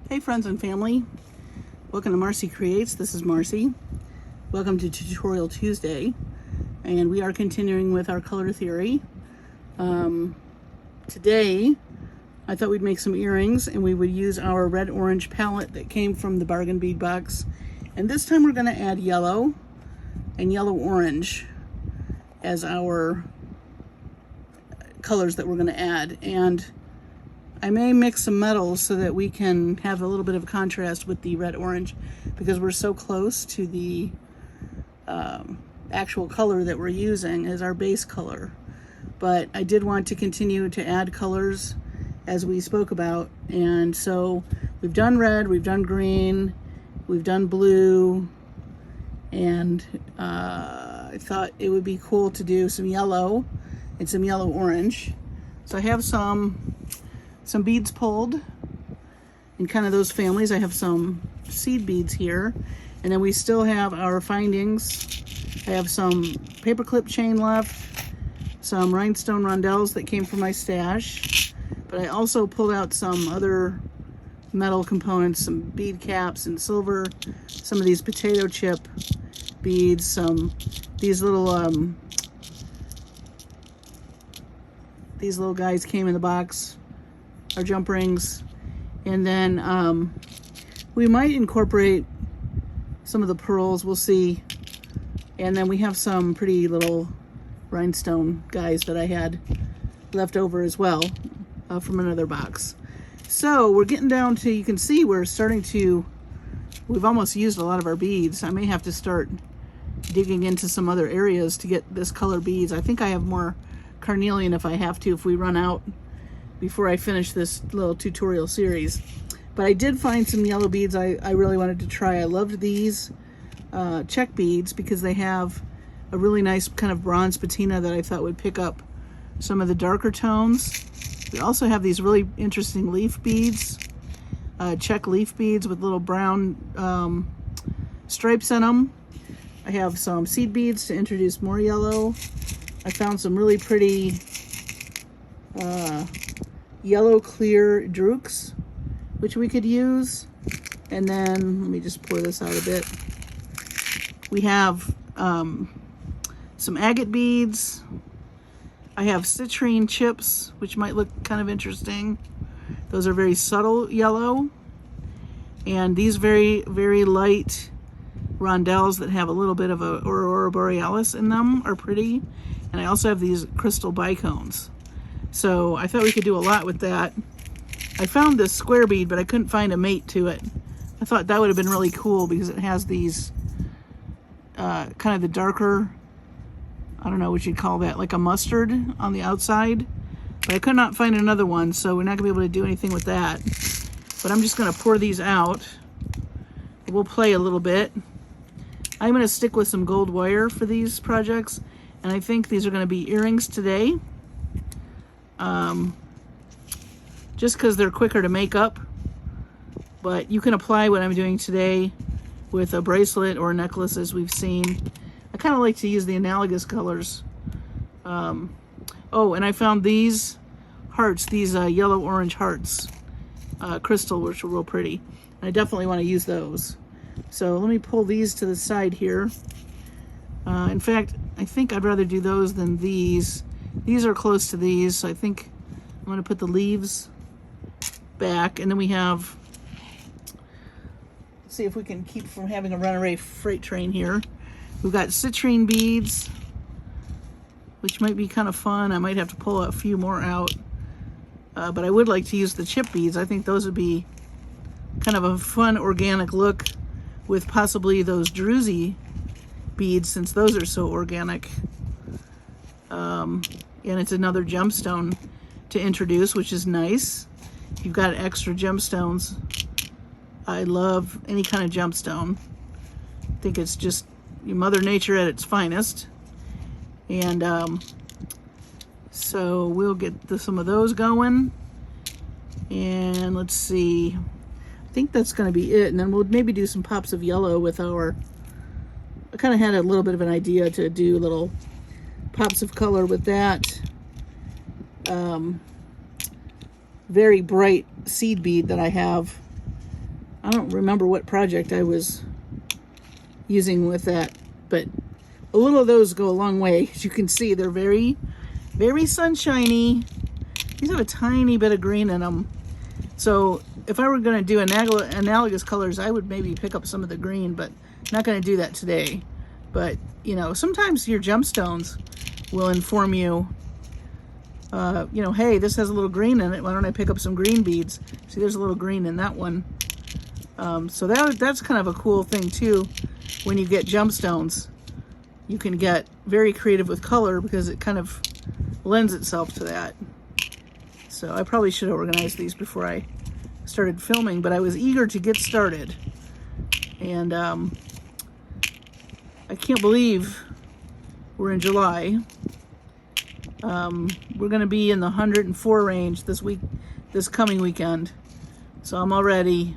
Hey friends and family, welcome to Marcie Creates. This is Marcie. Welcome to Tutorial Tuesday, and we are continuing with our color theory. Today I thought we'd make some earrings, and we would use our red-orange palette that came from the Bargain Bead Box. And this time we're going to add yellow and yellow-orange as our colors that we're going to add. And I may mix some metals so that we can have a little bit of contrast with the red-orange, because we're so close to the actual color that we're using as our base color. But I did want to continue to add colors as we spoke about, and so we've done red, we've done green, we've done blue, and I thought it would be cool to do some yellow and some yellow-orange. So I have some beads pulled in kind of those families. I have some seed beads here, and then we still have our findings. I have some paperclip chain left, some rhinestone rondelles that came from my stash, but I also pulled out some other metal components, some bead caps and silver, some of these potato chip beads, these little guys came in the box, our jump rings. And then we might incorporate some of the pearls, we'll see. And then we have some pretty little rhinestone guys that I had left over as well from another box. So we're getting down to, you can see we've almost used a lot of our beads. I may have to start digging into some other areas to get this color beads. I think I have more carnelian if I have to, if we run out before I finish this little tutorial series. But I did find some yellow beads I really wanted to try. I loved these check beads because they have a really nice kind of bronze patina that I thought would pick up some of the darker tones. We also have these really interesting leaf beads, check leaf beads with little brown stripes in them. I have some seed beads to introduce more yellow. I found some really pretty yellow clear drukes, which we could use. And then let me just pour this out a bit. We have some agate beads. I have citrine chips, which might look kind of interesting. Those are very subtle yellow. And these very, very light rondelles that have a little bit of a aurora borealis in them are pretty. And I also have these crystal bicones. So I thought we could do a lot with that. I found this square bead, but I couldn't find a mate to it. I thought that would have been really cool because it has these kind of the darker, I don't know what you'd call that, like a mustard on the outside. But I could not find another one, so we're not gonna be able to do anything with that. But I'm just gonna pour these out. We'll play a little bit. I'm gonna stick with some gold wire for these projects, and I think these are gonna be earrings today. Just because they're quicker to make up, but you can apply what I'm doing today with a bracelet or a necklace, as we've seen. I kind of like to use the analogous colors. Oh, and I found these hearts, these yellow-orange hearts, crystal, which are real pretty. And I definitely want to use those. So let me pull these to the side here. In fact, I think I'd rather do those than these. These are close to these, so I think I'm going to put the leaves back. And then we have, let's see if we can keep from having a runaway freight train here. We've got citrine beads, which might be kind of fun. I might have to pull a few more out, but I would like to use the chip beads. I think those would be kind of a fun organic look with possibly those druzy beads, since those are so organic. And it's another gemstone to introduce, which is nice. You've got extra gemstones. I love any kind of gemstone. I think it's just Mother Nature at its finest. And so we'll get some of those going. And let's see. I think that's going to be it. And then we'll maybe do some pops of yellow with our... I kind of had a little bit of an idea to do little pops of color with that. Very bright seed bead that I have I don't remember what project I was using with that, but a little of those go a long way. As you can see, they're very, very sunshiny. These have a tiny bit of green in them. So if I were going to do analogous colors, I would maybe pick up some of the green, but not going to do that today. But, you know, sometimes your gemstones will inform you, you know, hey, this has a little green in it. Why don't I pick up some green beads? See, there's a little green in that one. So that's kind of a cool thing too. When you get gemstones, you can get very creative with color because it kind of lends itself to that. So I probably should have organized these before I started filming, but I was eager to get started. And I can't believe we're in July. We're going to be in the 104 range this coming weekend. So I'm already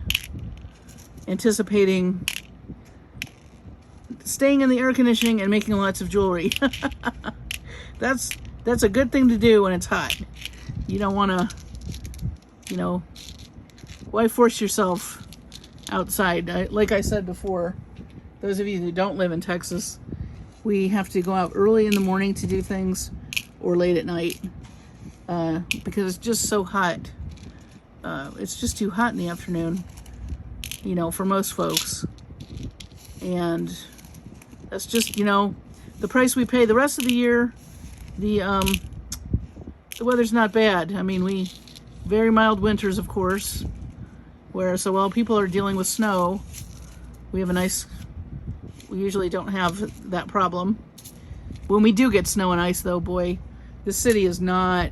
anticipating staying in the air conditioning and making lots of jewelry. That's a good thing to do when it's hot. You don't want to, you know, why force yourself outside? Like I said before, those of you who don't live in Texas, we have to go out early in the morning to do things or late at night because it's just so hot. It's just too hot in the afternoon, you know, for most folks. And that's just, you know, the price we pay. The rest of the year, the weather's not bad. I mean, very mild winters, of course, so while people are dealing with snow, we usually don't have that problem. When we do get snow and ice, though, boy, this city is not,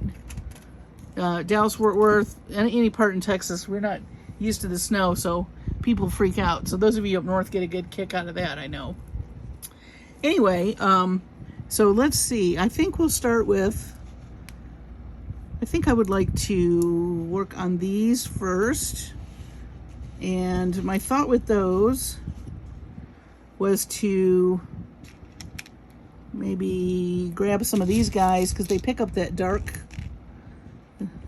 Dallas, Fort Worth, any part in Texas, we're not used to the snow, so people freak out. So those of you up north get a good kick out of that, I know. Anyway, so let's see. I think we'll start with, I think I would like to work on these first. And my thought with those was to maybe grab some of these guys because they pick up that dark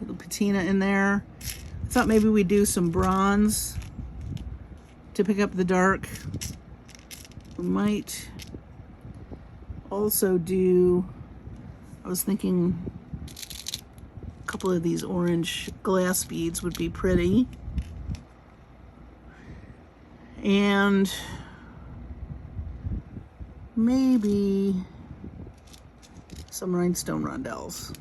little patina in there. I thought maybe we'd do some bronze to pick up the dark. We might also do, I was thinking a couple of these orange glass beads would be pretty. And maybe some rhinestone rondelles.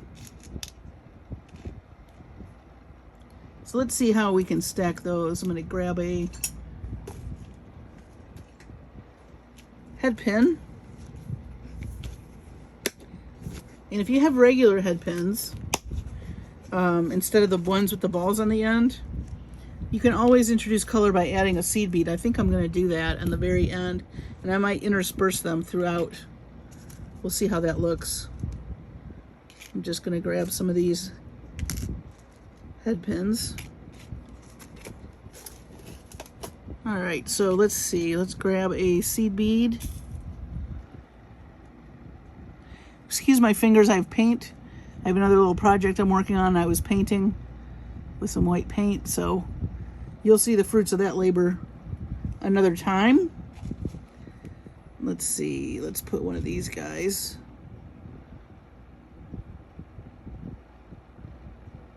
So let's see how we can stack those. I'm going to grab a head pin. And if you have regular head pins, instead of the ones with the balls on the end, you can always introduce color by adding a seed bead. I think I'm going to do that in the very end, and I might intersperse them throughout. We'll see how that looks. I'm just going to grab some of these head pins. All right, so let's see. Let's grab a seed bead. Excuse my fingers, I have paint. I have another little project I'm working on. I was painting with some white paint, so you'll see the fruits of that labor another time. Let's see, let's put one of these guys.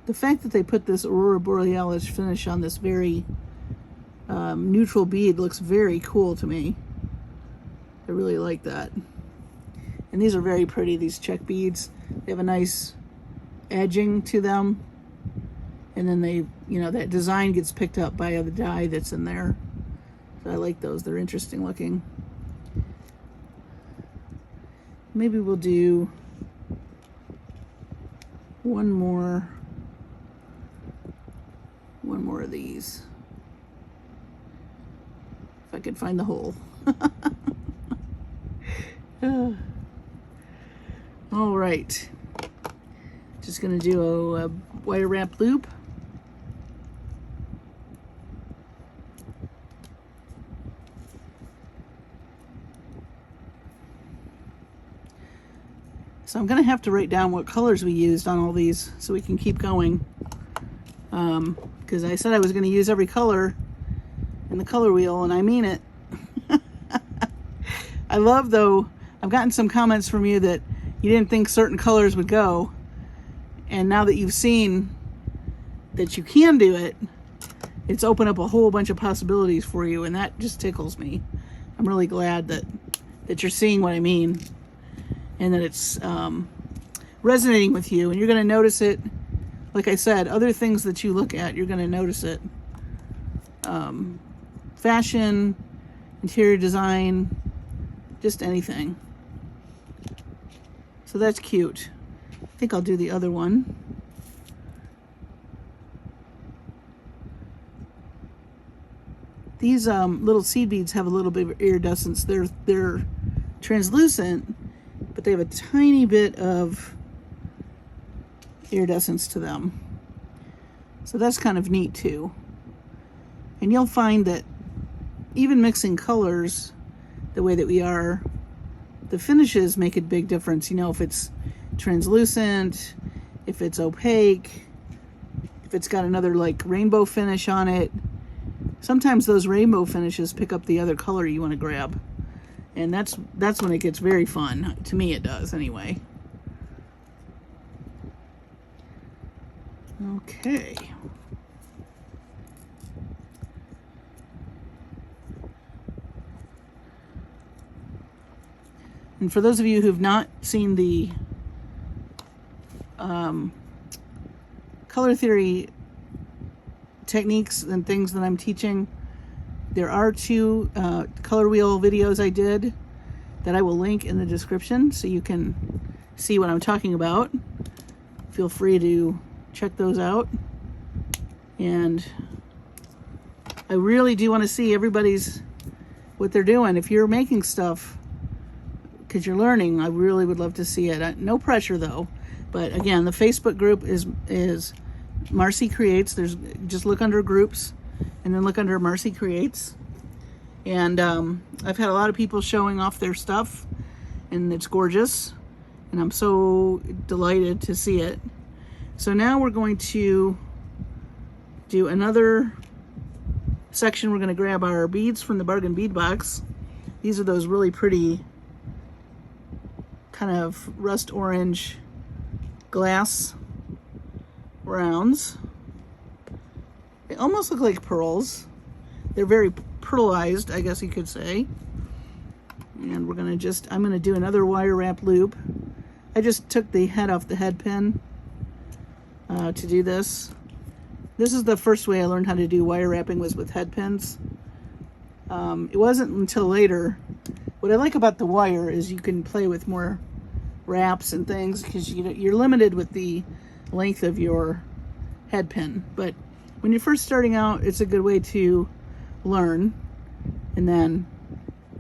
The fact that they put this Aurora Borealis finish on this very neutral bead looks very cool to me. I really like that. And these are very pretty, these check beads. They have a nice edging to them. And then they, you know, that design gets picked up by the dye that's in there. So I like those, they're interesting looking. Maybe we'll do one more of these. If I could find the hole. All right, just gonna do a wire wrap loop. So I'm gonna have to write down what colors we used on all these so we can keep going. Because I said I was gonna use every color in the color wheel, and I mean it. I love, though, I've gotten some comments from you that you didn't think certain colors would go, and now that you've seen that you can do it, it's opened up a whole bunch of possibilities for you, and that just tickles me. I'm really glad that you're seeing what I mean, and that it's resonating with you, and you're going to notice it. Like I said, other things that you look at, you're going to notice it. Fashion, interior design, just anything. So that's cute. I think I'll do the other one. These little seed beads have a little bit of iridescence. They're translucent, but they have a tiny bit of iridescence to them. So that's kind of neat too. And you'll find that even mixing colors the way that we are, the finishes make a big difference. You know, if it's translucent, if it's opaque, if it's got another like rainbow finish on it. Sometimes those rainbow finishes pick up the other color you want to grab. And that's when it gets very fun. To me it does anyway. Okay. And for those of you who've not seen the color theory techniques and things that I'm teaching, there are 2 color wheel videos I did that I will link in the description so you can see what I'm talking about. Feel free to check those out. And I really do want to see everybody's what they're doing. If you're making stuff because you're learning, I really would love to see it. No pressure though. But again, the Facebook group is Marcie Creates. There's just look under groups and then look under Marcie Creates. And I've had a lot of people showing off their stuff, and it's gorgeous, and I'm so delighted to see it. So now we're going to do another section. We're going to grab our beads from the Bargain Bead Box. These are those really pretty kind of rust orange glass rounds. They almost look like pearls. They're very pearlized, I guess you could say. And we're gonna I'm gonna do another wire wrap loop. I just took the head off the head pin to do this. This is the first way I learned how to do wire wrapping, was with head pins. It wasn't until later. What I like about the wire is you can play with more wraps and things because you're limited with the length of your head pin. But when you're first starting out, it's a good way to learn, and then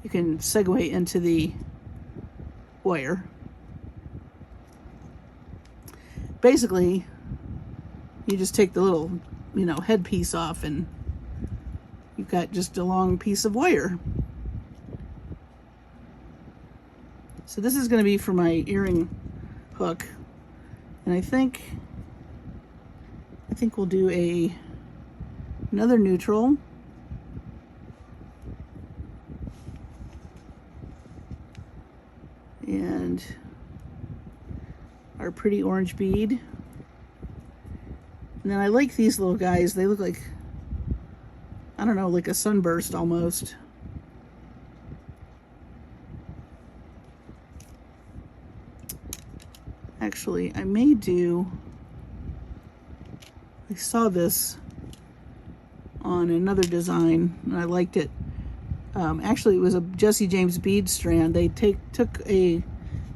you can segue into the wire. Basically, you just take the little, head piece off, and you've got just a long piece of wire. So this is going to be for my earring hook, and I think we'll do another neutral. And our pretty orange bead. And then I like these little guys. They look like, I don't know, like a sunburst almost. Actually, I saw this on another design and I liked it. Actually, it was a Jesse James bead strand. They took a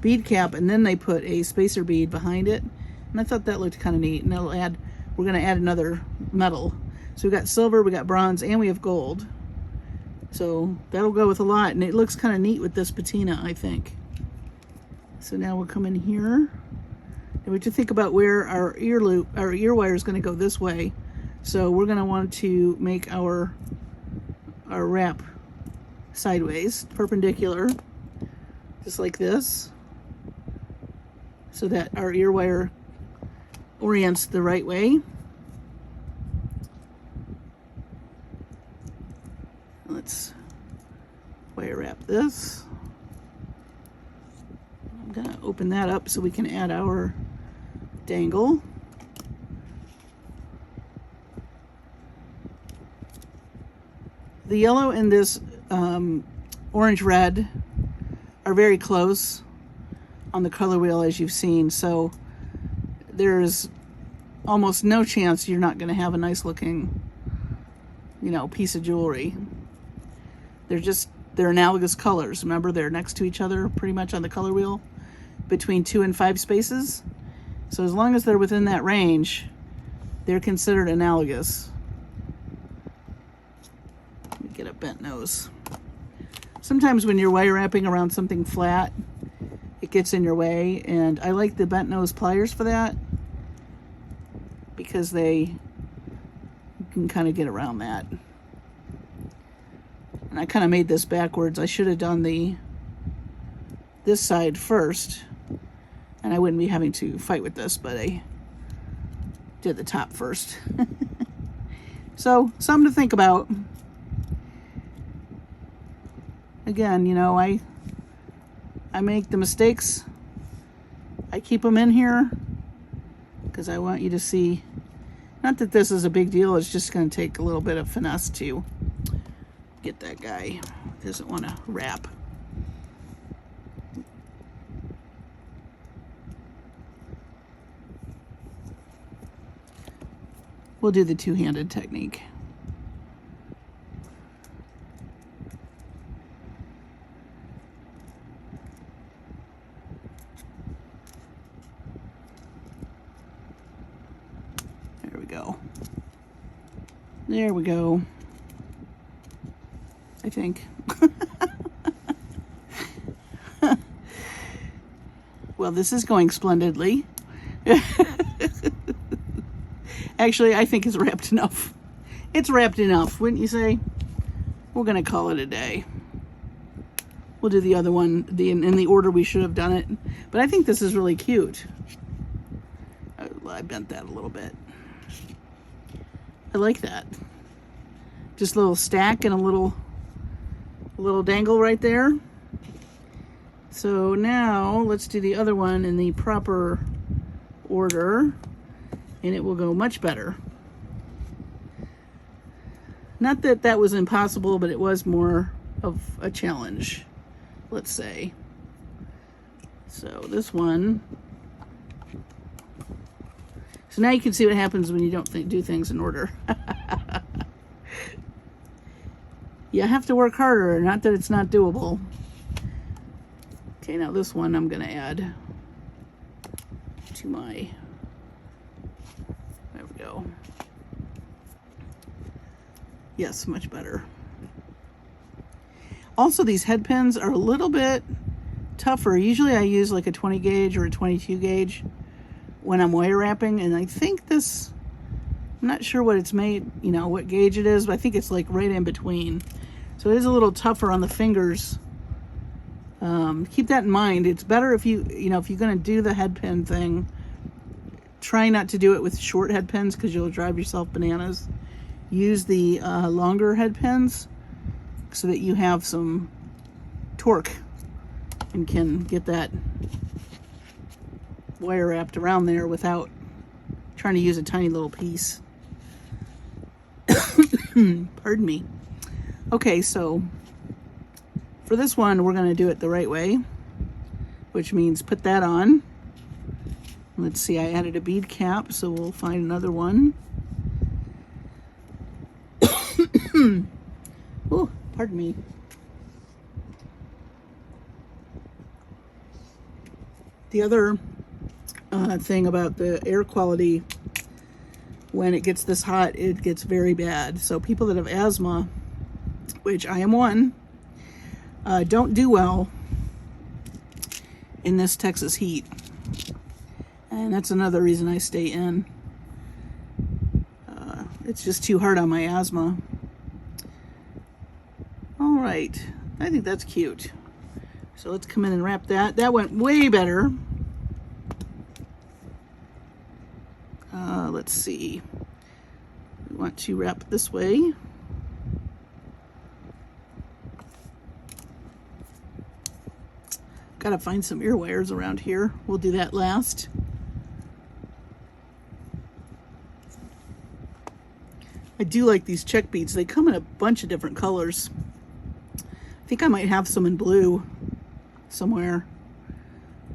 bead cap and then they put a spacer bead behind it, and I thought that looked kind of neat. And we're going to add another metal. So we got silver, we got bronze, and we have gold. So that'll go with a lot, and it looks kind of neat with this patina, I think. So now we'll come in here, and we have to think about where our ear wire is going to go this way. So we're going to want to make our wrap sideways, perpendicular, just like this, so that our ear wire orients the right way. this. I'm gonna open that up so we can add our dangle. The yellow and this orange red are very close on the color wheel, as you've seen, so there's almost no chance you're not going to have a nice looking, you know, piece of jewelry. They're analogous colors. Remember, they're next to each other pretty much on the color wheel, between 2 and 5 spaces. So as long as they're within that range, they're considered analogous. Let me get a bent nose. Sometimes when you're wire wrapping around something flat, it gets in your way, and I like the bent nose pliers for that, because you can kind of get around that. And I kind of made this backwards. I should have done this side first, and I wouldn't be having to fight with this, but I did the top first. So, something to think about. Again, you know, I make the mistakes. I keep them in here because I want you to see, not that this is a big deal, it's just going to take a little bit of finesse to get that guy who doesn't want to wrap. We'll do the two-handed technique. There we go. There we go. I think. Well, this is going splendidly. Actually, I think it's wrapped enough. It's wrapped enough, wouldn't you say? We're going to call it a day. We'll do the other one in the order we should have done it. But I think this is really cute. I bent that a little bit. I like that. Just a little stack and a little dangle right there. So now let's do the other one in the proper order, and it will go much better. Not that that was impossible, but it was more of a challenge, let's say. So this one. So now you can see what happens when you don't do things in order. You have to work harder, not that it's not doable. Okay, now this one I'm going to add to my, there we go. Yes, much better. Also, these head pins are a little bit tougher. Usually I use like a 20 gauge or a 22 gauge when I'm wire wrapping, and I think this, I'm not sure what it's made, you know, what gauge it is, but I think it's like right in between. So it is a little tougher on the fingers. Keep that in mind. It's better if if you're going to do the head pin thing, try not to do it with short head pins because you'll drive yourself bananas. Use the longer head pins so that you have some torque and can get that wire wrapped around there without trying to use a tiny little piece. Pardon me. Okay, so for this one, we're going to do it the right way, which means put that on. Let's see, I added a bead cap, so we'll find another one. Oh, pardon me. The other thing about the air quality, when it gets this hot, it gets very bad. So people that have asthma, which I am one, don't do well in this Texas heat. And that's another reason I stay in. It's just too hard on my asthma. All right, I think that's cute. So let's come in and wrap that. That went way better. Let's see. We want to wrap it this way. Gotta find some ear wires around here. We'll do that last. I do like these check beads. They come in a bunch of different colors. I think I might have some in blue somewhere.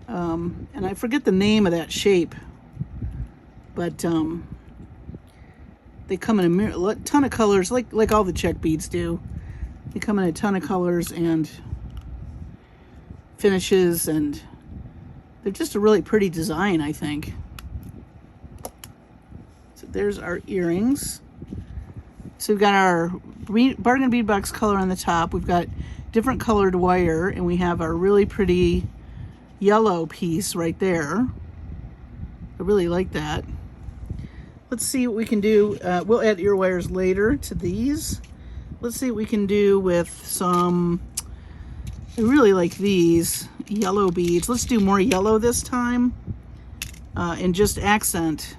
And I forget the name of that shape, but they come in a ton of colors, like all the check beads do. They come in a ton of colors and finishes, and they're just a really pretty design, I think. So there's our earrings. So we've got our Bargain Bead Box color on the top. We've got different colored wire, and we have our really pretty yellow piece right there. I really like that. Let's see what we can do. We'll add ear wires later to these. Let's see what we can do with some, I really like these yellow beads. Let's do more yellow this time, and just accent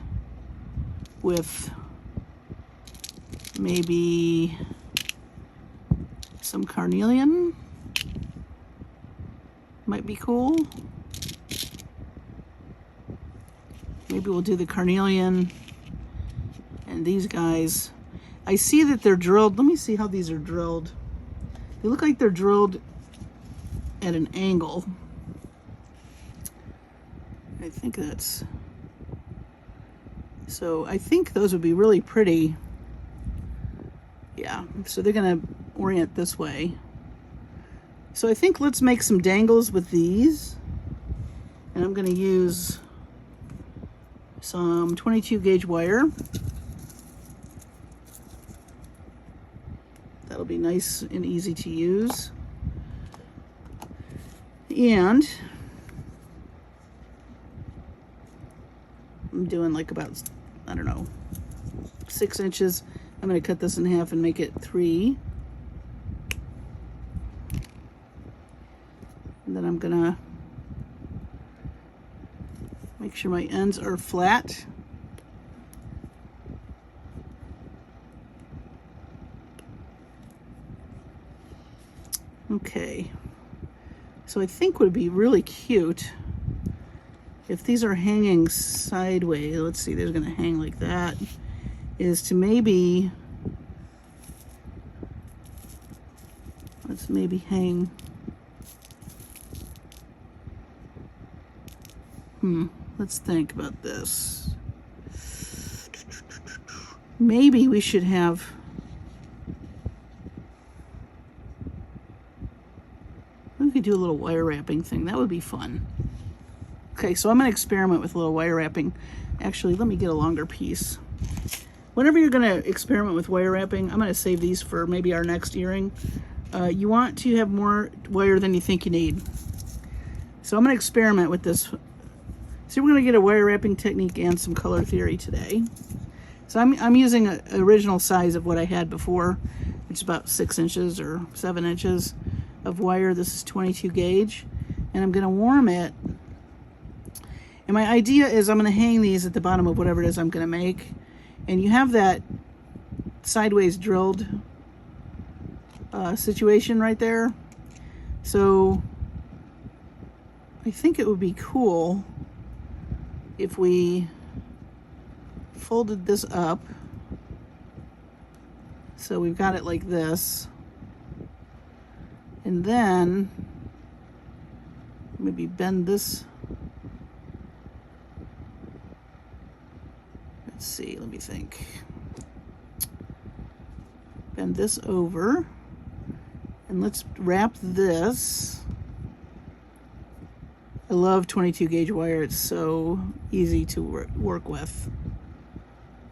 with maybe some carnelian. Might be cool. Maybe we'll do the carnelian and these guys. I see that they're drilled. Let me see how these are drilled. They look like they're drilled at an angle. I think that's, so I think those would be really pretty. Yeah, so they're gonna orient this way. So I think let's make some dangles with these. And I'm gonna use some 22 gauge wire. That'll be nice and easy to use. And I'm doing like about, I don't know, 6 inches. I'm going to cut this in half and make it 3. And then I'm going to make sure my ends are flat. Okay. So I think would be really cute if these are hanging sideways. Let's see, they're going to hang like that. Is to maybe, let's maybe hang, let's think about this. Maybe we should have, we could do a little wire wrapping thing. That would be fun. Okay, so I'm going to experiment with a little wire wrapping. Actually, let me get a longer piece. Whenever you're going to experiment with wire wrapping, I'm going to save these for maybe our next earring. You want to have more wire than you think you need. So I'm going to experiment with this. So we're going to get a wire wrapping technique and some color theory today. So I'm using an original size of what I had before, which is about 6 inches or 7 inches of wire. This is 22 gauge, and I'm going to warm it. And my idea is I'm going to hang these at the bottom of whatever it is I'm going to make. And you have that sideways drilled situation right there. So I think it would be cool if we folded this up. So we've got it like this. And then maybe bend this. Let's see, let me think. Bend this over, and let's wrap this. I love 22 gauge wire. It's so easy to work with.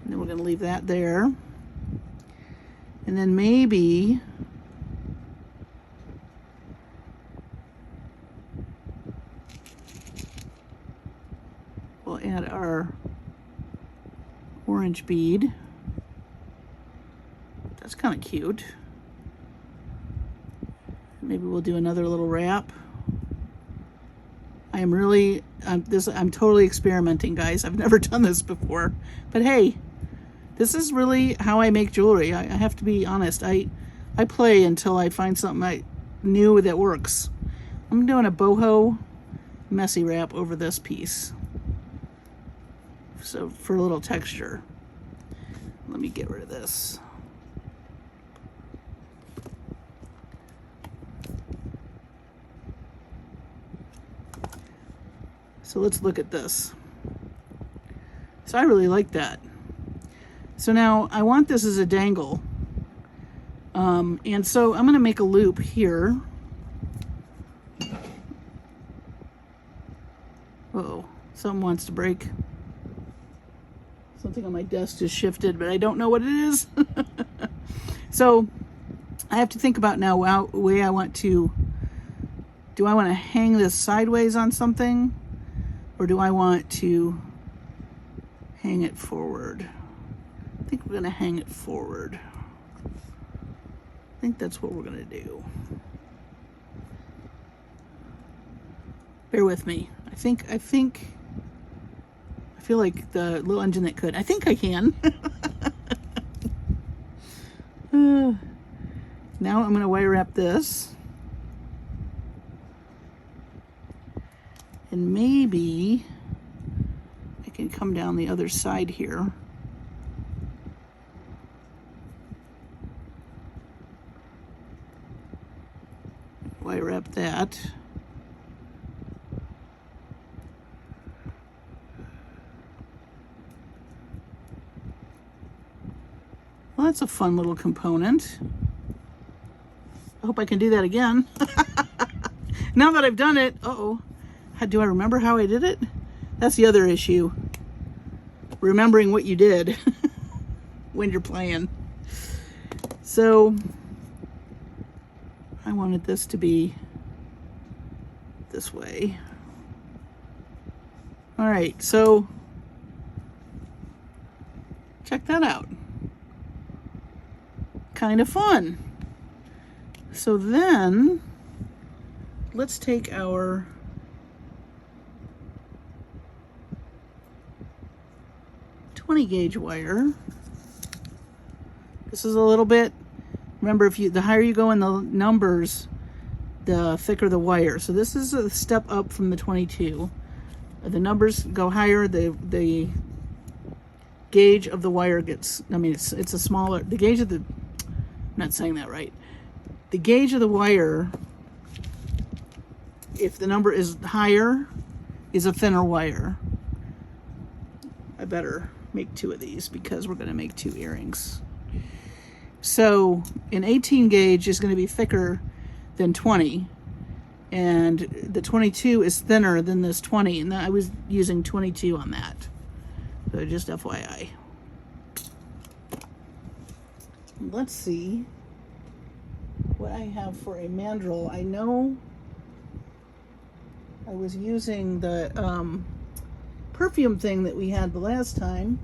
And then we're going to leave that there. And then maybe we'll add our orange bead. That's kind of cute. Maybe we'll do another little wrap. I'm totally experimenting, guys. I've never done this before, but hey, this is really how I make jewelry. I have to be honest. I play until I find something new that works. I'm doing a boho messy wrap over this piece. So for a little texture. Let me get rid of this. So let's look at this. So I really like that. So now I want this as a dangle. And so I'm going to make a loop here. Uh-oh, something wants to break. Something on my desk just shifted, but I don't know what it is. So I have to think about now the way I want to, do I want to hang this sideways on something? Or do I want to hang it forward? I think we're going to hang it forward. I think that's what we're going to do. Bear with me. I feel like the little engine that could. I think I can. Now I'm going to wire wrap this. And maybe I can come down the other side here. Wire wrap that. Well, that's a fun little component. I hope I can do that again. Now that I've done it, uh-oh. Do I remember how I did it? That's the other issue. Remembering what you did when you're playing. So I wanted this to be this way. All right, so check that out. Kind of fun. So then let's take our gauge wire. This is a little bit, remember, the higher you go in the numbers, the thicker the wire. So this is a step up from the 22. The numbers go higher, the gauge of the wire gets, I mean, it's a smaller, the gauge of the, I'm not saying that right. The gauge of the wire, if the number is higher, is a thinner wire. I better make 2 of these because we're going to make 2 earrings. So an 18 gauge is going to be thicker than 20, and the 22 is thinner than this 20, and I was using 22 on that. So just FYI. Let's see what I have for a mandrel. I know I was using the perfume thing that we had the last time,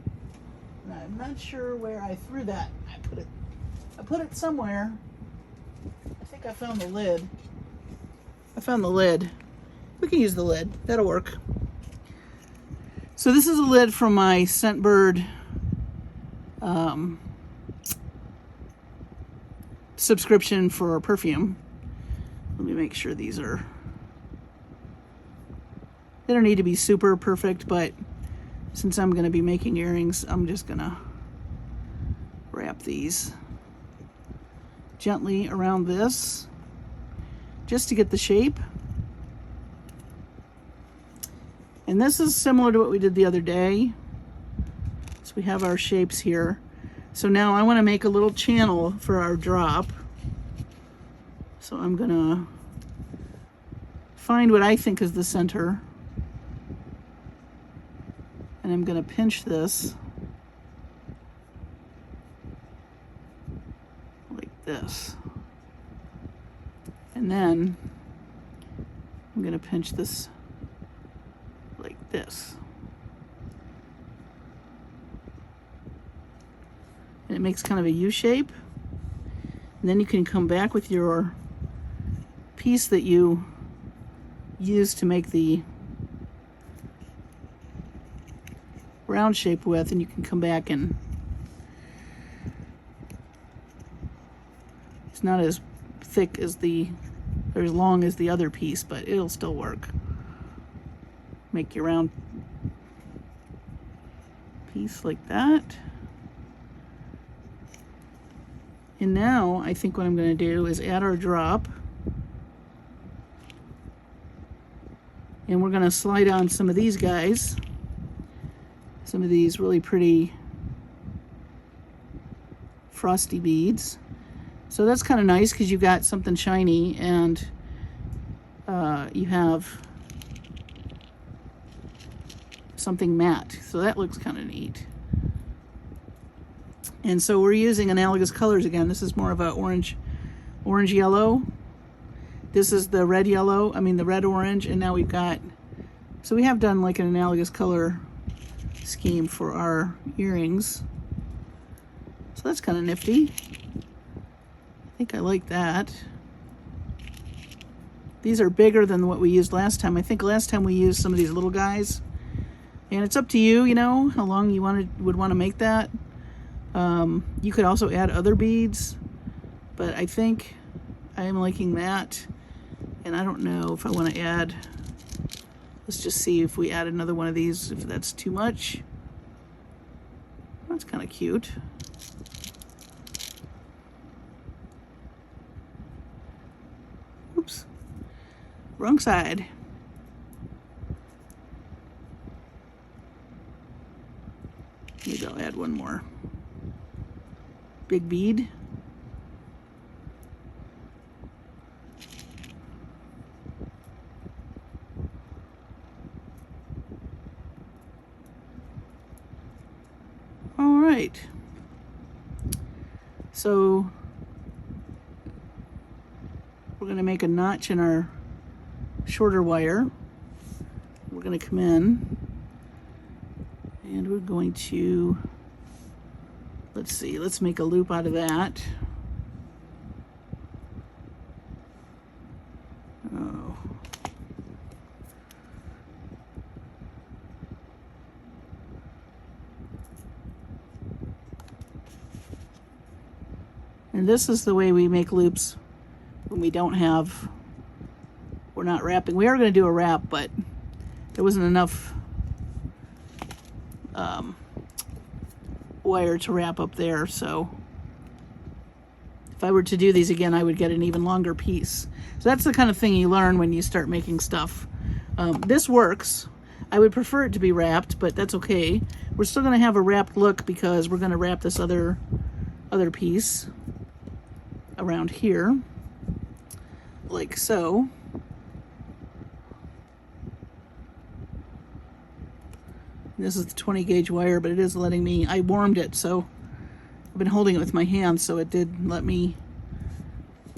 and I'm not sure where I threw that. I put it somewhere. I think I found the lid. We can use the lid. That'll work. So this is a lid from my Scentbird subscription for perfume. Let me make sure these are, they don't need to be super perfect, but since I'm going to be making earrings, I'm just going to wrap these gently around this just to get the shape. And this is similar to what we did the other day. So we have our shapes here. So now I want to make a little channel for our drop. So I'm going to find what I think is the center. And I'm going to pinch this like this. And then I'm going to pinch this like this. And it makes kind of a U shape. And then you can come back with your piece that you use to make the round shape with, and you can come back and it's not as thick as the, They're as long as the other piece, but it'll still work. Make your round piece like that. And now I think what I'm going to do is add our drop. And we're going to slide on some of these guys. Some of these really pretty frosty beads. So that's kind of nice because you've got something shiny and you have something matte. So that looks kind of neat. And so we're using analogous colors again. This is more of a orange yellow. This is the red yellow, the red orange, and now we've got, so we have done like an analogous color scheme for our earrings. So that's kind of nifty. I think I like that. These are bigger than what we used last time. I think last time we used some of these little guys. And it's up to you, you know, how long you would want to make that. You could also add other beads, but I think I am liking that. And I don't know if I want to add, let's just see if we add another one of these, if that's too much. That's kind of cute. Oops, wrong side. Maybe I'll add one more big bead. All right. So we're going to make a notch in our shorter wire. We're going to come in and we're going to, let's see, let's make a loop out of that. Oh. And this is the way we make loops when we don't have, we're not wrapping. We are going to do a wrap, but there wasn't enough wire to wrap up there, so if I were to do these again, I would get an even longer piece. So that's the kind of thing you learn when you start making stuff. This works. I would prefer it to be wrapped, but that's okay. We're still going to have a wrapped look because we're going to wrap this other piece around here, like so. This is the 20 gauge wire, but it is letting me, I warmed it, so I've been holding it with my hands, so it did let me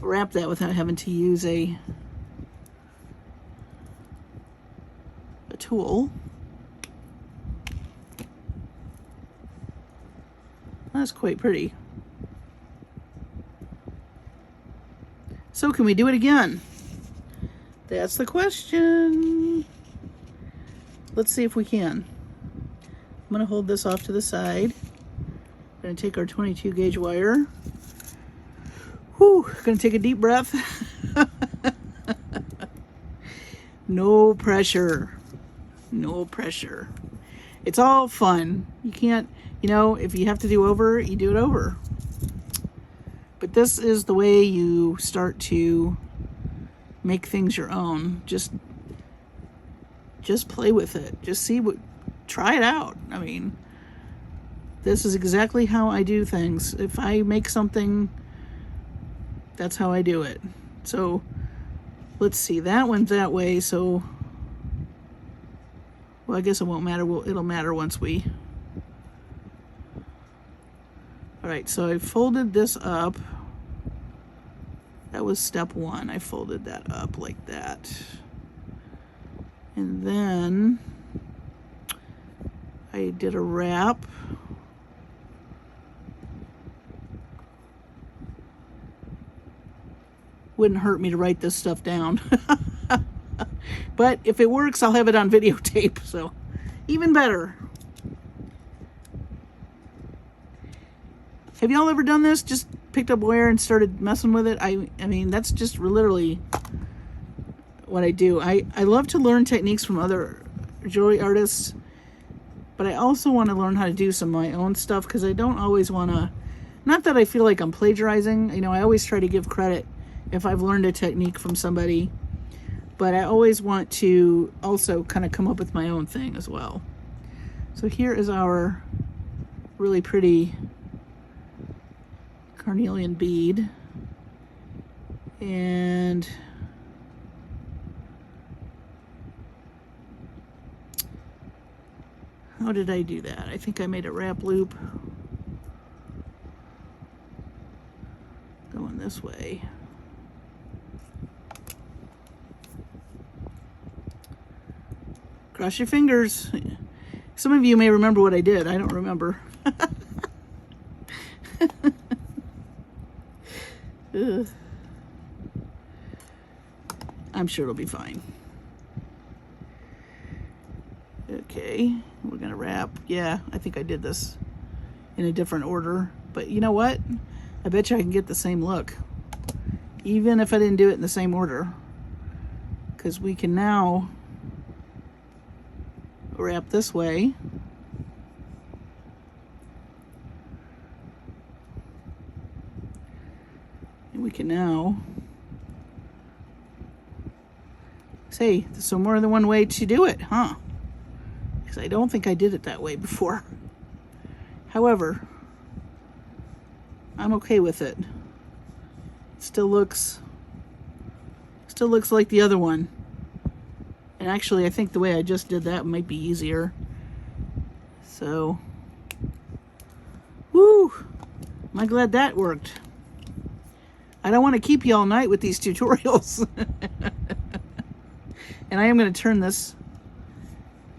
wrap that without having to use a tool. That's quite pretty. So can we do it again? That's the question. Let's see if we can. I'm going to hold this off to the side. I'm going to take our 22 gauge wire. Whew, going to take a deep breath. No pressure. No pressure. It's all fun. You can't, you know, if you have to do over, you do it over. But this is the way you start to make things your own. Just play with it. Just see what, try it out. I mean, this is exactly how I do things. If I make something, that's how I do it. So let's see, that went that way, so, well, I guess it won't matter. Well, it'll matter once we, all right, so I folded this up. That was step one. I folded that up like that. And then I did a wrap. Wouldn't hurt me to write this stuff down. But if it works, I'll have it on videotape, so even better. Have y'all ever done this? Just picked up wire and started messing with it? I mean, that's just literally what I do. I love to learn techniques from other jewelry artists, but I also want to learn how to do some of my own stuff, because I don't always want to, not that I feel like I'm plagiarizing, you know, I always try to give credit if I've learned a technique from somebody, but I always want to also kind of come up with my own thing as well. So here is our really pretty carnelian bead, and how did I do that? I think I made a wrap loop going this way. Cross your fingers. Some of you may remember what I did. I don't remember. I'm sure it'll be fine. Okay, we're gonna wrap. Yeah, I think I did this in a different order, but you know what? I bet you I can get the same look, even if I didn't do it in the same order, because we can now wrap this way. And we can now say, there's so more than one way to do it, huh? Because I don't think I did it that way before. However, I'm okay with it. It still looks like the other one. And actually, I think the way I just did that might be easier. So, woo! Am I glad that worked? I don't want to keep you all night with these tutorials. And I am going to turn this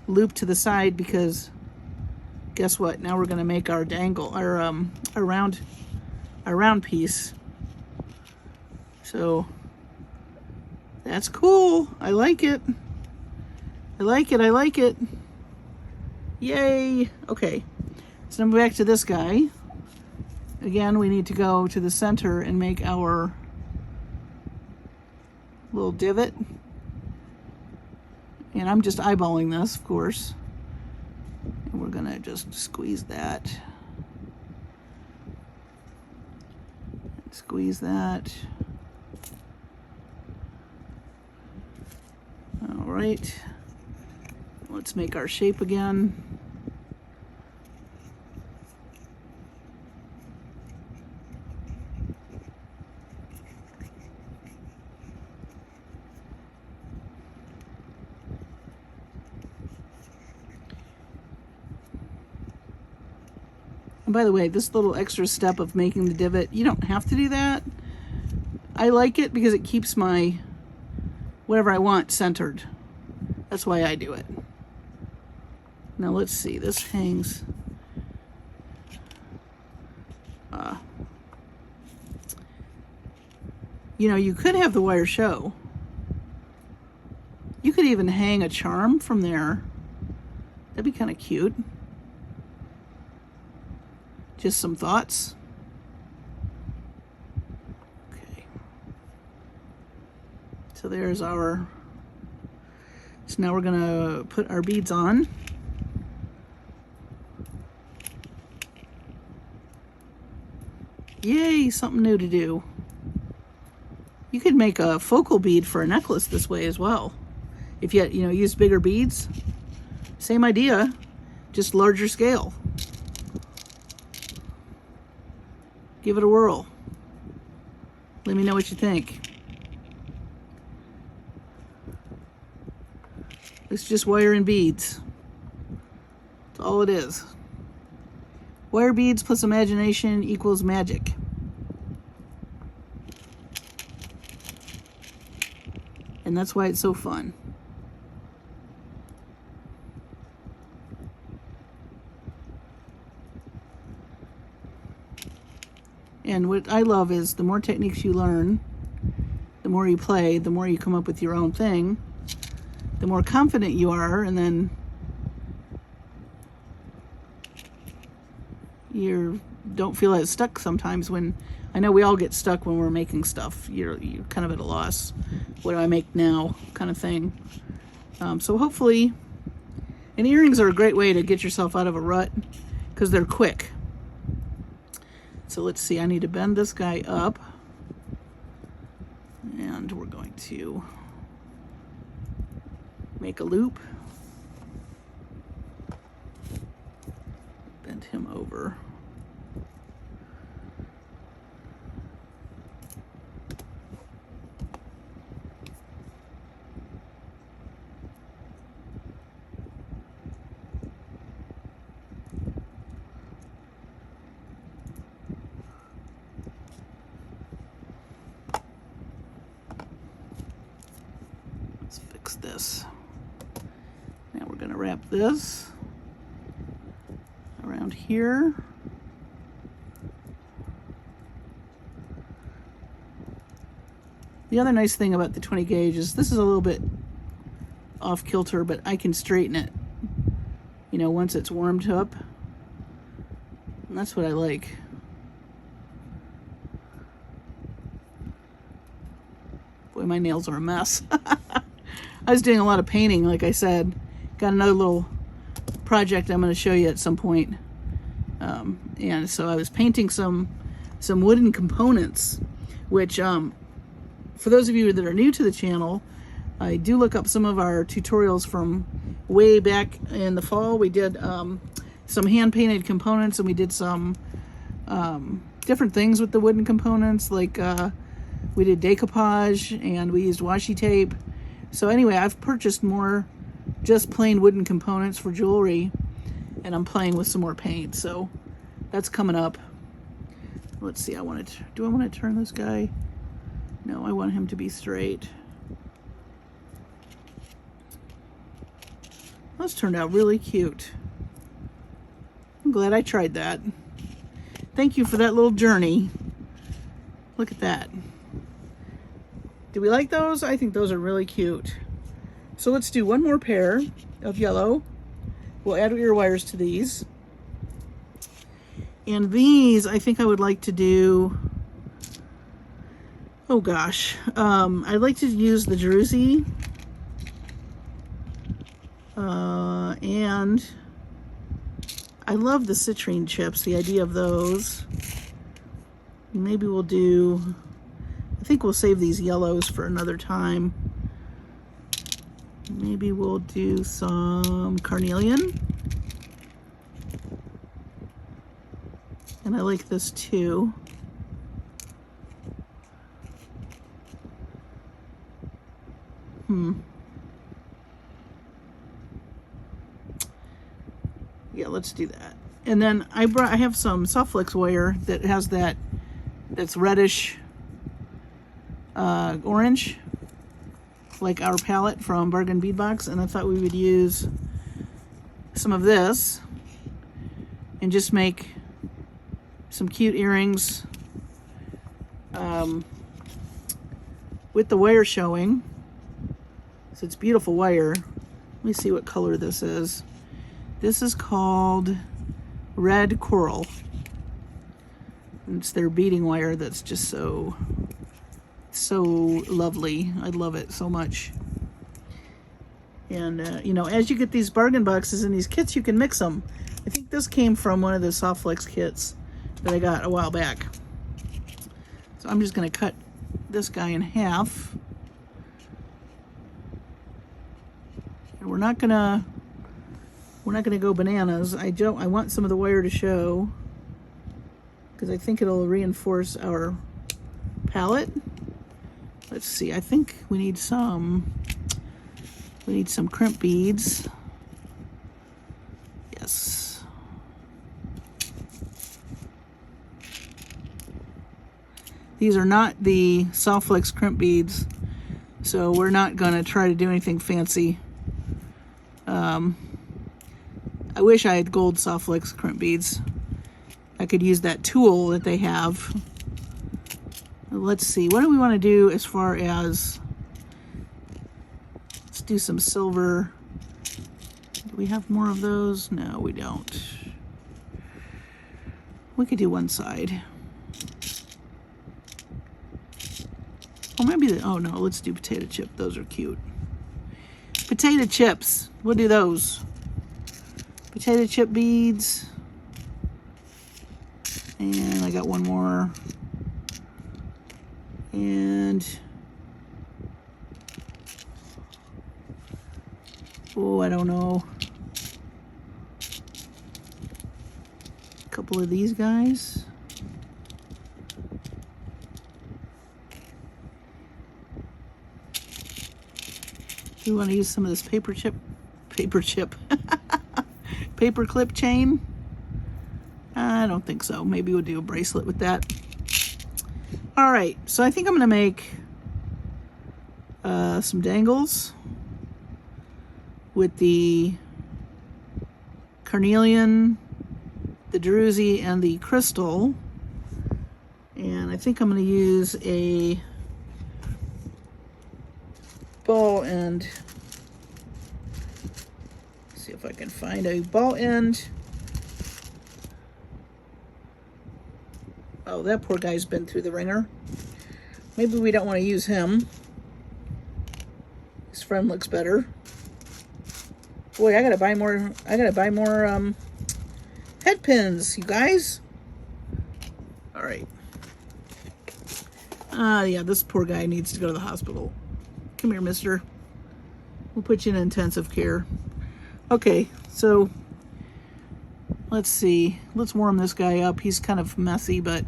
loop to the side, because guess what? Now we're going to make our dangle, our round piece. So that's cool. I like it. I like it. I like it. Yay. Okay. So now back to this guy. Again, we need to go to the center and make our little divot. And I'm just eyeballing this, of course. And we're gonna just squeeze that. Squeeze that. All right. Let's make our shape again. And by the way, this little extra step of making the divot, you don't have to do that. I like it because it keeps my whatever I want centered. That's why I do it. Now let's see, this hangs. You know, you could have the wire show. You could even hang a charm from there. That'd be kind of cute. Just some thoughts. Okay. So there's our, so now we're gonna put our beads on. Yay, something new to do. You could make a focal bead for a necklace this way as well. If you use bigger beads, same idea, just larger scale. Give it a whirl. Let me know what you think. It's just wire and beads. That's all it is. Wire beads plus imagination equals magic. And that's why it's so fun. And what I love is the more techniques you learn, the more you play, the more you come up with your own thing, the more confident you are, and then you don't feel as stuck sometimes when I know we all get stuck when we're making stuff. You're kind of at a loss. What do I make now? Kind of thing. So hopefully, and earrings are a great way to get yourself out of a rut because they're quick. So let's see, I need to bend this guy up. And we're going to make a loop. Bend him over. Let's fix this. Now we're going to wrap this around here. The other nice thing about the 20 gauge is this is a little bit off kilter, but I can straighten it, you know, once it's warmed up. And that's what I like. Boy, my nails are a mess. I was doing a lot of painting, like I said. Got another little project I'm going to show you at some point. And so I was painting some wooden components, which for those of you that are new to the channel, I do look up some of our tutorials from way back in the fall. We did some hand-painted components, and we did some different things with the wooden components, like we did decoupage, and we used washi tape. So anyway, I've purchased more just plain wooden components for jewelry, and I'm playing with some more paint, so that's coming up. Let's see, do I want to turn this guy? No, I want him to be straight. Those turned out really cute. I'm glad I tried that. Thank you for that little journey. Look at that. Do we like those? I think those are really cute. So let's do one more pair of yellow. We'll add ear wires to these. And these, I think I would like to do, oh gosh, I'd like to use the druzy. And I love the citrine chips, the idea of those. Maybe we'll do, I think we'll save these yellows for another time. Maybe we'll do some carnelian. And I like this too. Yeah, let's do that. And then I have some soft flex wire that has that's reddish orange, like our palette from Bargain Bead Box, and I thought we would use some of this and just make some cute earrings with the wire showing. So it's beautiful wire. Let me see what color this is. This is called Red Coral. And it's their beading wire that's just so lovely. I love it so much. And you know, as you get these bargain boxes and these kits, you can mix them. I think this came from one of the soft flex kits that I got a while back. So I'm just going to cut this guy in half. And we're not gonna go bananas. I want some of the wire to show because I think it'll reinforce our palette. Let's see, I think we need some crimp beads. Yes. These are not the soft flex crimp beads, so we're not gonna try to do anything fancy. I wish I had gold soft flex crimp beads. I could use that tool that they have. Let's see, what do we want to do as far as, let's do some silver. Do we have more of those? No, we don't. We could do one side. Or maybe oh no, let's do potato chip. Those are cute. Potato chips. We'll do those. Potato chip beads. And I got one more. And oh, I don't know. A couple of these guys. Do we want to use some of this paper clip chain? I don't think so. Maybe we'll do a bracelet with that. All right, so I think I'm gonna make some dangles with the carnelian, the druzy, and the crystal. And I think I'm gonna use a ball end. See if I can find a ball end. Oh, that poor guy's been through the ringer. Maybe we don't want to use him. His friend looks better. Boy, I gotta buy more. Head pins, you guys. All right. Yeah, this poor guy needs to go to the hospital. Come here, mister. We'll put you in intensive care. Okay, so let's see. Let's warm this guy up. He's kind of messy, but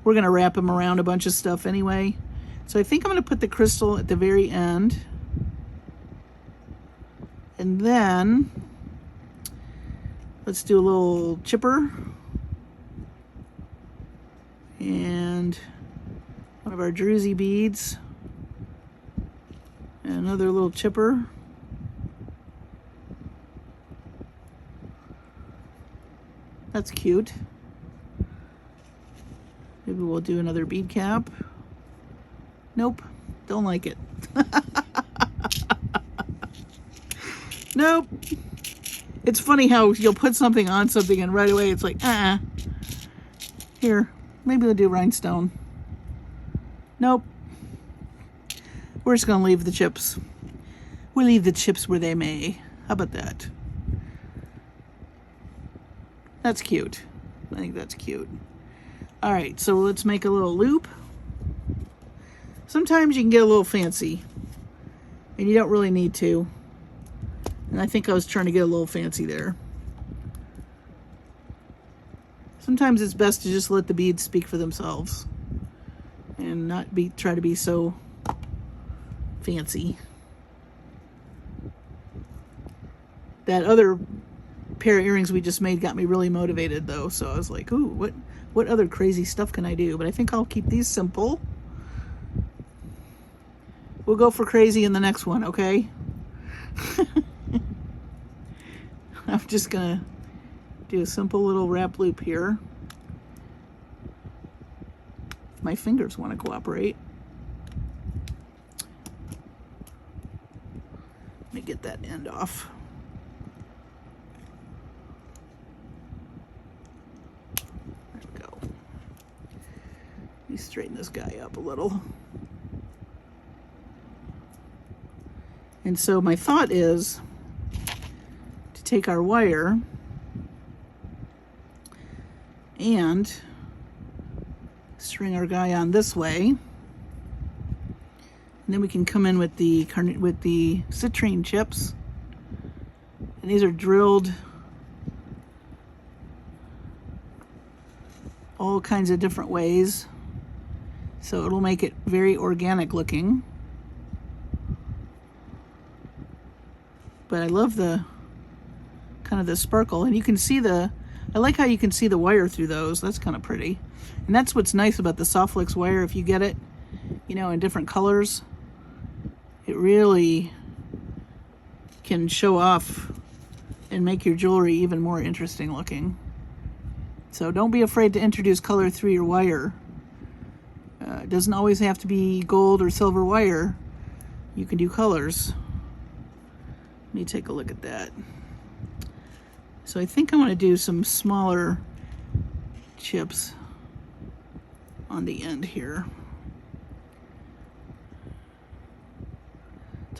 we're going to wrap him around a bunch of stuff anyway. So I think I'm going to put the crystal at the very end. And then let's do a little chipper. And one of our druzy beads. And another little chipper. That's cute. Maybe we'll do another bead cap. Nope, don't like it. Nope. It's funny how you'll put something on something and right away it's like, Here, maybe we'll do rhinestone. Nope. We're just gonna leave the chips. We'll leave the chips where they may. How about that? That's cute. I think that's cute. All right, so let's make a little loop. Sometimes you can get a little fancy, and you don't really need to. And I think I was trying to get a little fancy there. Sometimes it's best to just let the beads speak for themselves and not try to be so fancy. That other pair of earrings we just made got me really motivated though, so I was like, ooh, what other crazy stuff can I do? But I think I'll keep these simple. We'll go for crazy in the next one, okay? I'm just gonna do a simple little wrap loop here. If my fingers want to cooperate. Let me get that end off. Let me straighten this guy up a little. And so my thought is to take our wire and string our guy on this way. And then we can come in with the citrine chips. And these are drilled all kinds of different ways. So it'll make it very organic looking. But I love the kind of the sparkle, and you can see I like how you can see the wire through those. That's kind of pretty. And that's what's nice about the Soft Flix wire. If you get it, in different colors, it really can show off and make your jewelry even more interesting looking. So don't be afraid to introduce color through your wire. It doesn't always have to be gold or silver wire. You can do colors. Let me take a look at that. So I think I want to do some smaller chips on the end here.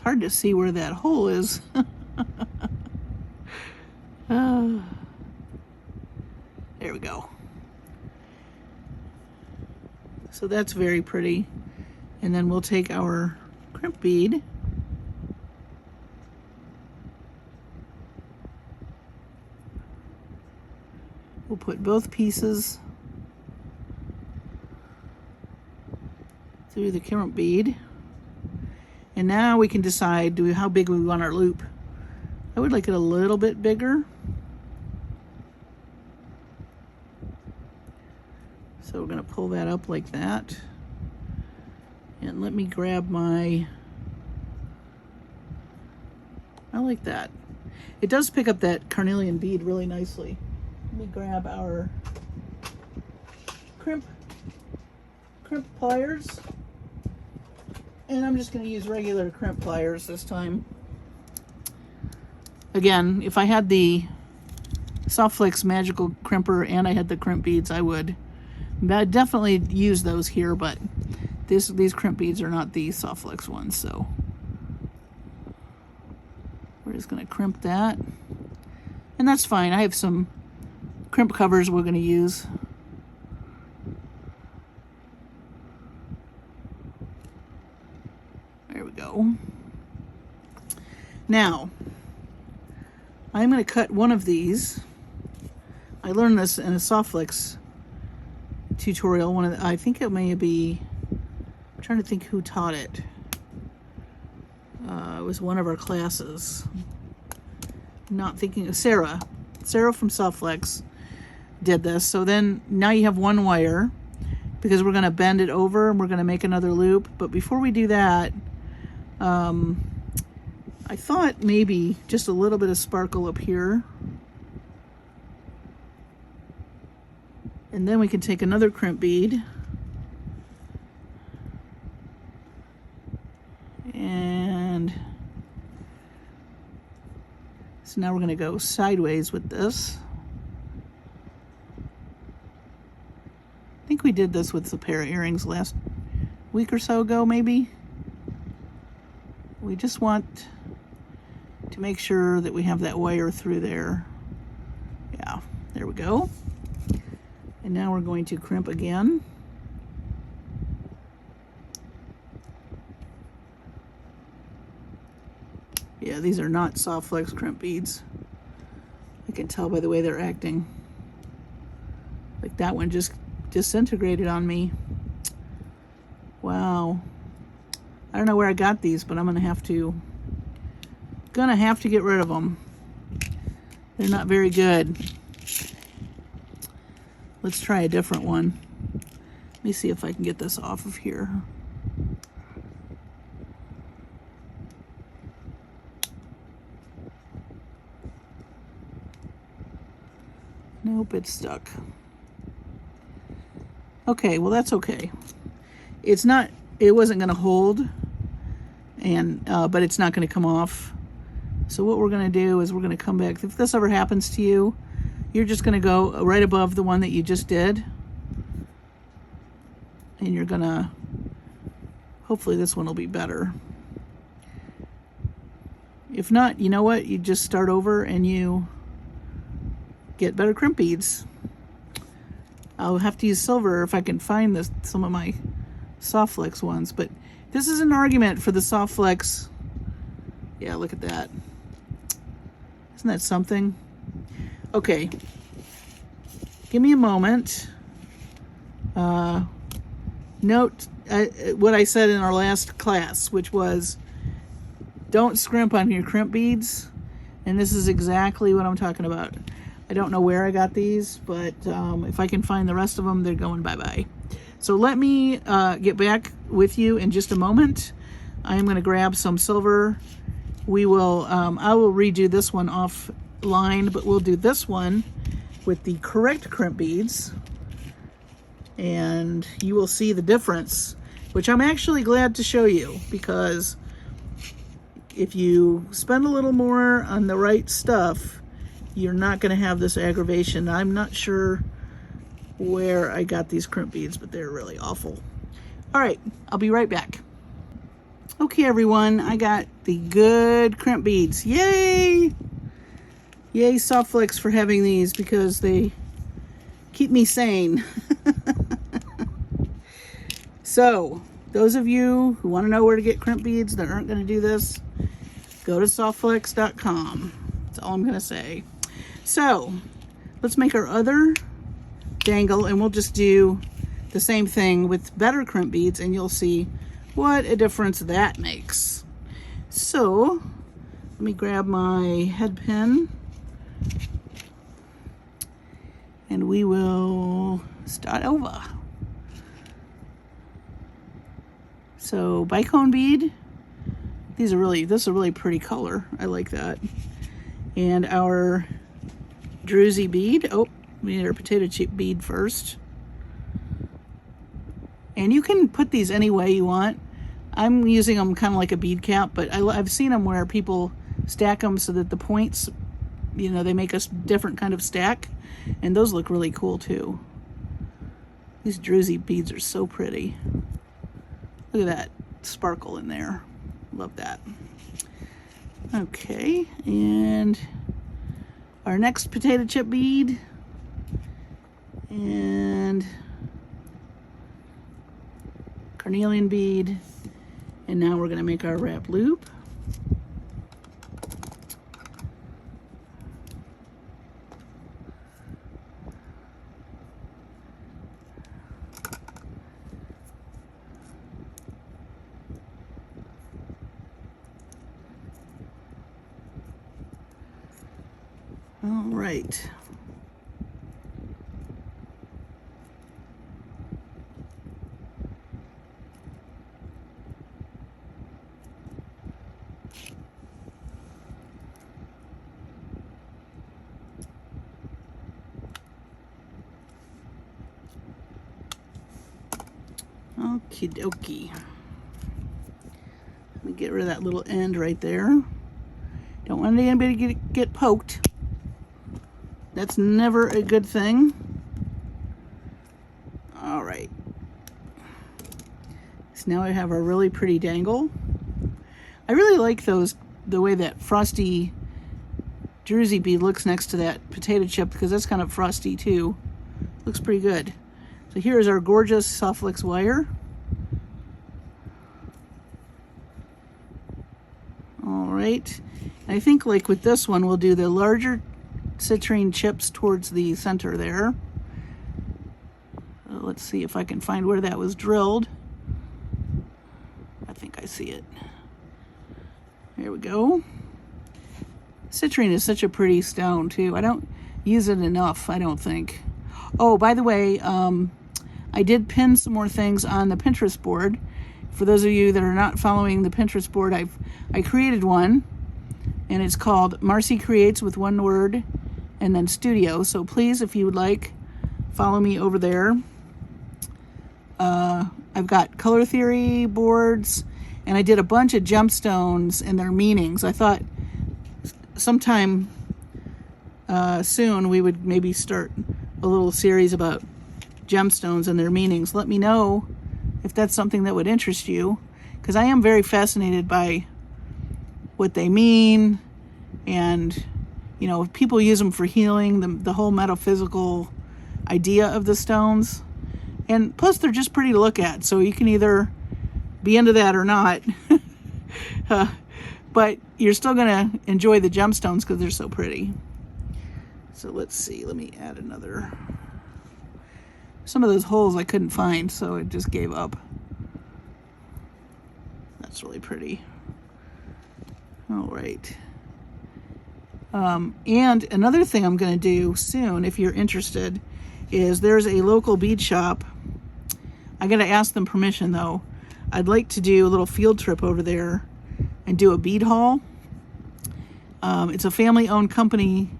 It's hard to see where that hole is. There we go. So that's very pretty. And then we'll take our crimp bead. We'll put both pieces through the crimp bead. And now we can decide how big we want our loop. I would like it a little bit bigger. So we're going to pull that up like that. And let me grab I like that. It does pick up that carnelian bead really nicely. Let me grab our crimp pliers. And I'm just going to use regular crimp pliers this time. Again, if I had the Soft Flex magical crimper and I had the crimp beads, I'd definitely use those here, but these crimp beads are not the Soft Flex ones, so we're just going to crimp that. And that's fine. I have some crimp covers we're going to use. There we go. Now, I'm going to cut one of these. I learned this in a Soft Flex tutorial. I think it may be, I'm trying to think who taught it. It was one of our classes. Not thinking of Sarah from Soft Flex did this. So then now you have one wire, because we're going to bend it over and we're going to make another loop. But before we do that, I thought maybe just a little bit of sparkle up here. And then we can take another crimp bead and so now we're going to go sideways with this. I think we did this with a pair of earrings last week or so ago, maybe. We just want to make sure that we have that wire through there. Yeah, there we go. And now we're going to crimp again. Yeah, these are not Soft Flex crimp beads. I can tell by the way they're acting. Like that one just disintegrated on me. Wow. I don't know where I got these, but I'm gonna have to get rid of them. They're not very good. Let's try a different one. Let me see if I can get this off of here. Nope, it's stuck. Okay, well that's okay. It wasn't gonna hold, and but it's not gonna come off. So what we're gonna do is we're gonna come back. If this ever happens to you, you're just gonna go right above the one that you just did. And you're gonna, hopefully this one will be better. If not, you know what? You just start over and you get better crimp beads. I'll have to use silver if I can find some of my Soft Flex ones, but this is an argument for the Soft Flex. Yeah, look at that. Isn't that something? Okay, give me a moment. Note what I said in our last class, which was don't scrimp on your crimp beads, and this is exactly what I'm talking about. I don't know where I got these, but if I can find the rest of them, they're going bye-bye. So let me get back with you in just a moment. I'm going to grab some silver. I will redo this one offline, but we'll do this one with the correct crimp beads, and you will see the difference, which I'm actually glad to show you, because if you spend a little more on the right stuff, you're not going to have this aggravation. I'm not sure where I got these crimp beads, but they're really awful. All right, I'll be right back. Okay, everyone, I got the good crimp beads. Yay! Yay, Soft Flicks, for having these because they keep me sane. So, those of you who want to know where to get crimp beads that aren't going to do this, go to softflex.com. That's all I'm going to say. So, let's make our other dangle, and we'll just do the same thing with better crimp beads, and you'll see what a difference that makes. So, let me grab my head pin, and we will start over. So, bicone bead. This is a really pretty color. I like that. And our druzy bead. Oh, we need our potato chip bead first. And you can put these any way you want. I'm using them kind of like a bead cap, but I've seen them where people stack them so that the points, you know, they make a different kind of stack. And those look really cool too. These druzy beads are so pretty. Look at that sparkle in there. Love that. Okay, and our next potato chip bead. And carnelian bead. And now we're going to make our wrap loop. All right. Okie dokie. Let me get rid of that little end right there. Don't want anybody to get poked. That's never a good thing. All right. So now I have a really pretty dangle. I really like those, the way that frosty druzy bead looks next to that potato chip, because that's kind of frosty too. Looks pretty good. So here is our gorgeous Soft Flicks wire. All right. And I think like with this one, we'll do the larger citrine chips towards the center there. Let's see if I can find where that was drilled. I think I see it. There we go. Citrine is such a pretty stone too. I don't use it enough, I don't think. Oh, by the way, I did pin some more things on the Pinterest board. For those of you that are not following the Pinterest board, I created one, and it's called Marcie Creates, with one word, and then Studio. So please, if you would like, follow me over there. I've got color theory boards, and I did a bunch of gemstones and their meanings. I thought sometime soon we would maybe start a little series about gemstones and their meanings. Let me know if that's something that would interest you, because I am very fascinated by what they mean, and you know, people use them for healing, the whole metaphysical idea of the stones. And plus they're just pretty to look at, so you can either be into that or not. But you're still gonna enjoy the gemstones because they're so pretty. So let's see, let me add another. Some of those holes I couldn't find, so I just gave up. That's really pretty. All right. And another thing I'm going to do soon, if you're interested, is there's a local bead shop. I got to ask them permission though. I'd like to do a little field trip over there and do a bead haul. It's a family-owned company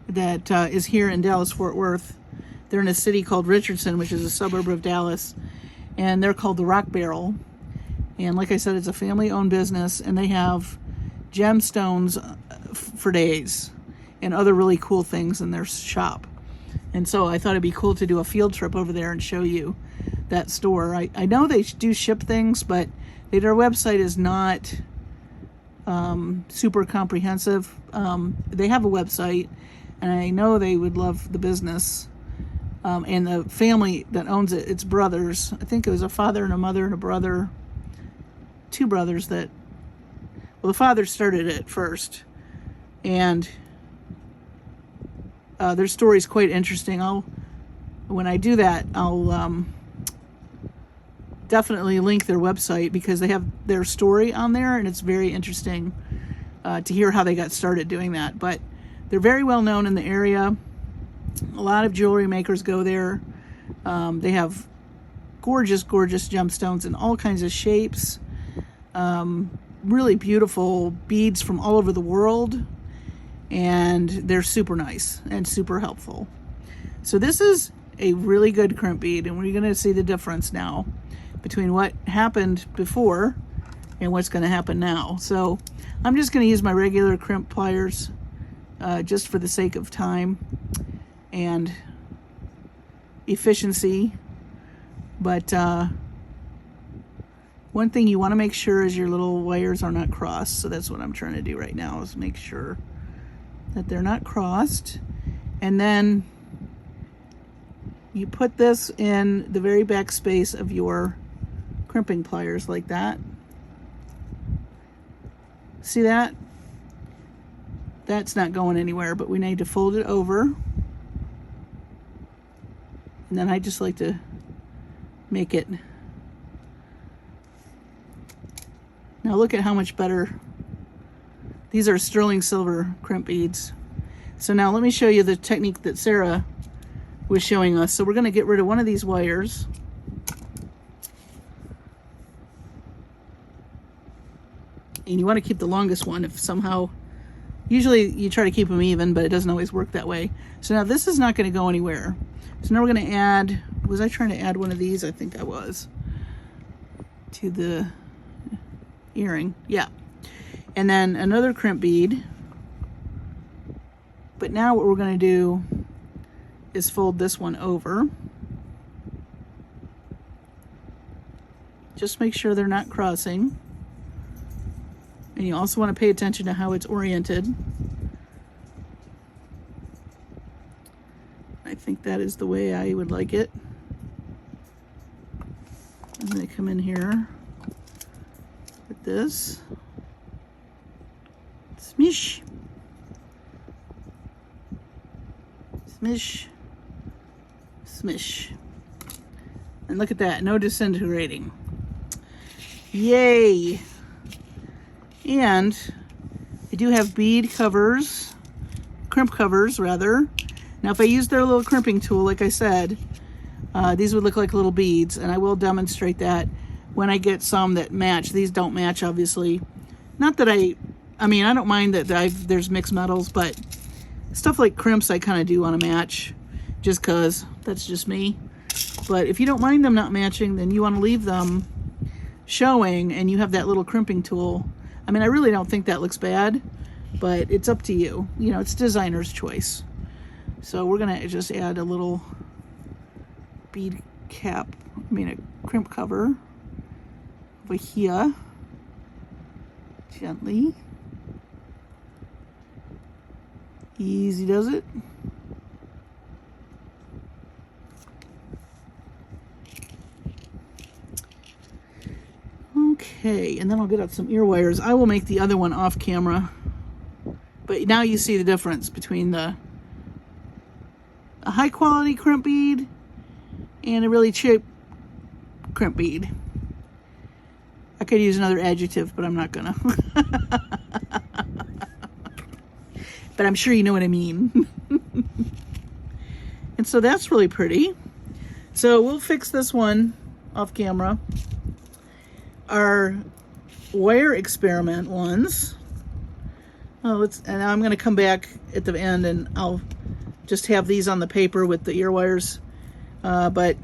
that is here in Dallas-Fort Worth. They're in a city called Richardson, which is a suburb of Dallas, and they're called the Rock Barrel. And like I said, it's a family-owned business, and they have gemstones for days and other really cool things in their shop. And so I thought it'd be cool to do a field trip over there and show you that store. I know they do ship things, but Their website is not super comprehensive. They have a website, and I know they would love the business. And the family that owns it, it's brothers. I think it was a father and a mother and a brother. Two brothers that, well, the father started it first. And their story's quite interesting. When I do that, I'll definitely link their website, because they have their story on there, and it's very interesting to hear how they got started doing that. But they're very well known in the area. A lot of jewelry makers go there. They have gorgeous, gorgeous gemstones in all kinds of shapes. Really beautiful beads from all over the world. And they're super nice and super helpful. So this is a really good crimp bead, and we're going to see the difference now between what happened before and what's going to happen now. So I'm just going to use my regular crimp pliers just for the sake of time and efficiency. But one thing you want to make sure is your little wires are not crossed. So that's what I'm trying to do right now, is make sure that they're not crossed. And then you put this in the very back space of your crimping pliers like that. See that? That's not going anywhere, but we need to fold it over. And then I just like to make it. Now look at how much better. These are sterling silver crimp beads. So now let me show you the technique that Sarah was showing us. So we're going to get rid of one of these wires. And you want to keep the longest one if somehow, usually you try to keep them even, but it doesn't always work that way. So now this is not going to go anywhere. So now we're going to add, was I trying to add one of these? I think I was. To the earring, yeah. And then another crimp bead. But now what we're going to do is fold this one over. Just make sure they're not crossing. And you also want to pay attention to how it's oriented. I think that is the way I would like it. I'm going to come in here with this. Smish. Smish. Smish. And look at that, no disintegrating. Yay! And I do have bead covers, crimp covers rather. Now if I use their little crimping tool, like I said, these would look like little beads, and I will demonstrate that when I get some that match. These don't match, obviously. Not that I mean, I don't mind that there's mixed metals, but stuff like crimps I kind of do want to match, just because that's just me. But if you don't mind them not matching, then you want to leave them showing, and you have that little crimping tool. I mean, I really don't think that looks bad, but it's up to you. You know, it's designer's choice. So we're going to just add a little bead cap, a crimp cover over here. Gently. Easy does it. Okay, and then I'll get out some ear wires. I will make the other one off camera. But now you see the difference between a high quality crimp bead and a really cheap crimp bead. I could use another adjective, but I'm not gonna. But I'm sure you know what I mean. And so that's really pretty. So we'll fix this one off camera. Our wire experiment ones. And I'm going to come back at the end and I'll just have these on the paper with the ear wires. But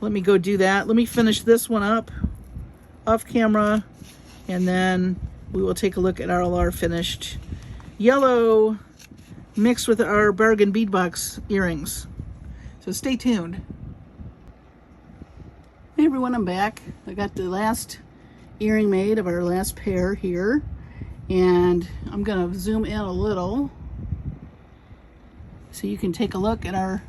let me go do that. Let me finish this one up off camera, and then we will take a look at our finished yellow mixed with our Bargain Bead Box earrings. So stay tuned. Hey everyone, I'm back. I got the last earring made of our last pair here. And I'm gonna zoom in a little so you can take a look at our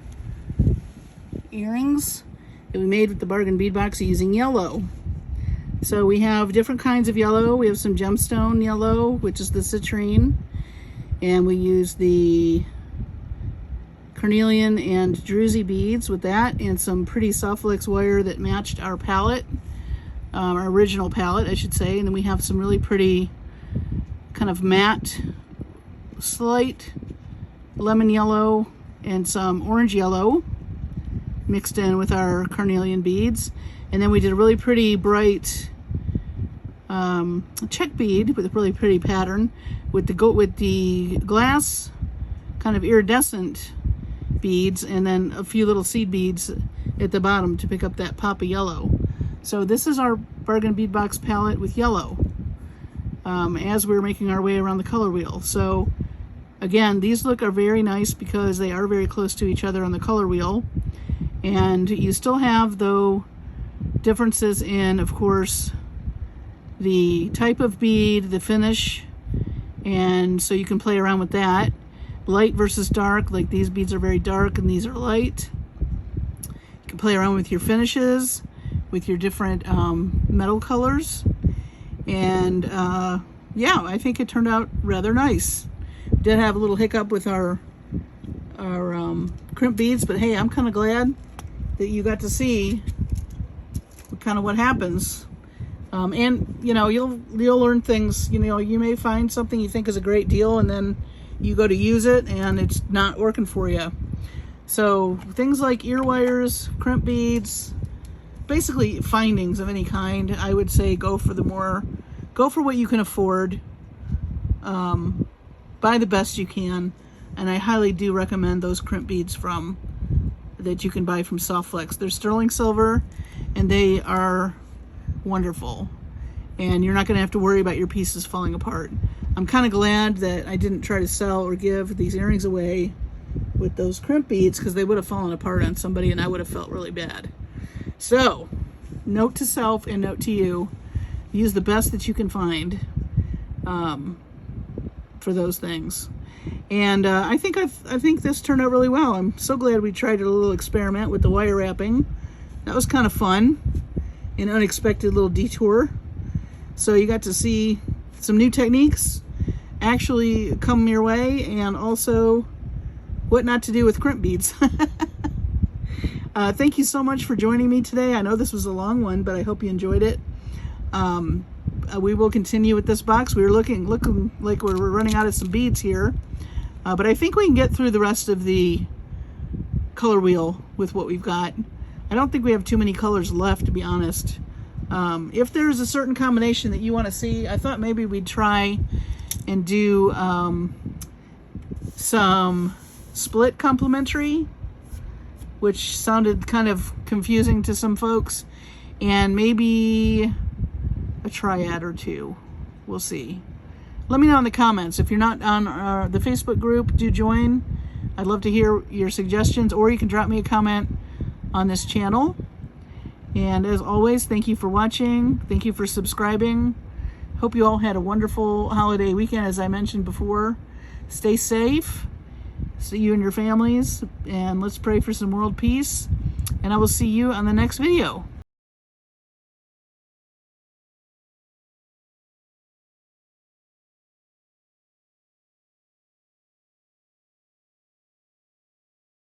earrings that we made with the Bargain Bead Box using yellow. So we have different kinds of yellow. We have some gemstone yellow, which is the citrine, and we use the carnelian and druzy beads with that, and some pretty soft flex wire that matched our palette, our original palette, I should say. And then we have some really pretty kind of matte, slight lemon yellow and some orange yellow mixed in with our carnelian beads. And then we did a really pretty bright check bead with a really pretty pattern with the glass kind of iridescent beads, and then a few little seed beads at the bottom to pick up that pop of yellow. So this is our Bargain Bead Box palette with yellow as we're making our way around the color wheel. So again, these are very nice because they are very close to each other on the color wheel, and you still have though differences in, of course, the type of bead, the finish, and so you can play around with that. Light versus dark, like these beads are very dark and these are light. You can play around with your finishes, with your different metal colors, and yeah, I think it turned out rather nice. Did have a little hiccup with our crimp beads, but hey, I'm kind of glad that you got to see kind of what happens. And you know, you'll learn things. You know, you may find something you think is a great deal, and then you go to use it and it's not working for you. So things like ear wires, crimp beads, basically findings of any kind, I would say go for what you can afford. Buy the best you can, and I highly do recommend those crimp beads that you can buy from Soft Flex. They're sterling silver and they are wonderful, and you're not going to have to worry about your pieces falling apart. I'm kind of glad that I didn't try to sell or give these earrings away with those crimp beads, because they would have fallen apart on somebody and I would have felt really bad. So, note to self and note to you, use the best that you can find for those things. And I think this turned out really well. I'm so glad we tried a little experiment with the wire wrapping. That was kind of fun, an unexpected little detour. So you got to see some new techniques actually come your way, and also what not to do with crimp beads. Thank you so much for joining me today. I know this was a long one, but I hope you enjoyed it. We will continue with this box. We're looking like we're running out of some beads here, but I think we can get through the rest of the color wheel with what we've got. I don't think we have too many colors left, to be honest. If there's a certain combination that you want to see, I thought maybe we'd try and do some split complementary, which sounded kind of confusing to some folks, and maybe a triad or two. We'll see. Let me know in the comments. If you're not on the Facebook group, do join. I'd love to hear your suggestions, or you can drop me a comment on this channel. And as always, thank you for watching. Thank you for subscribing. Hope you all had a wonderful holiday weekend, as I mentioned before. Stay safe. See you and your families. And let's pray for some world peace. And I will see you on the next video.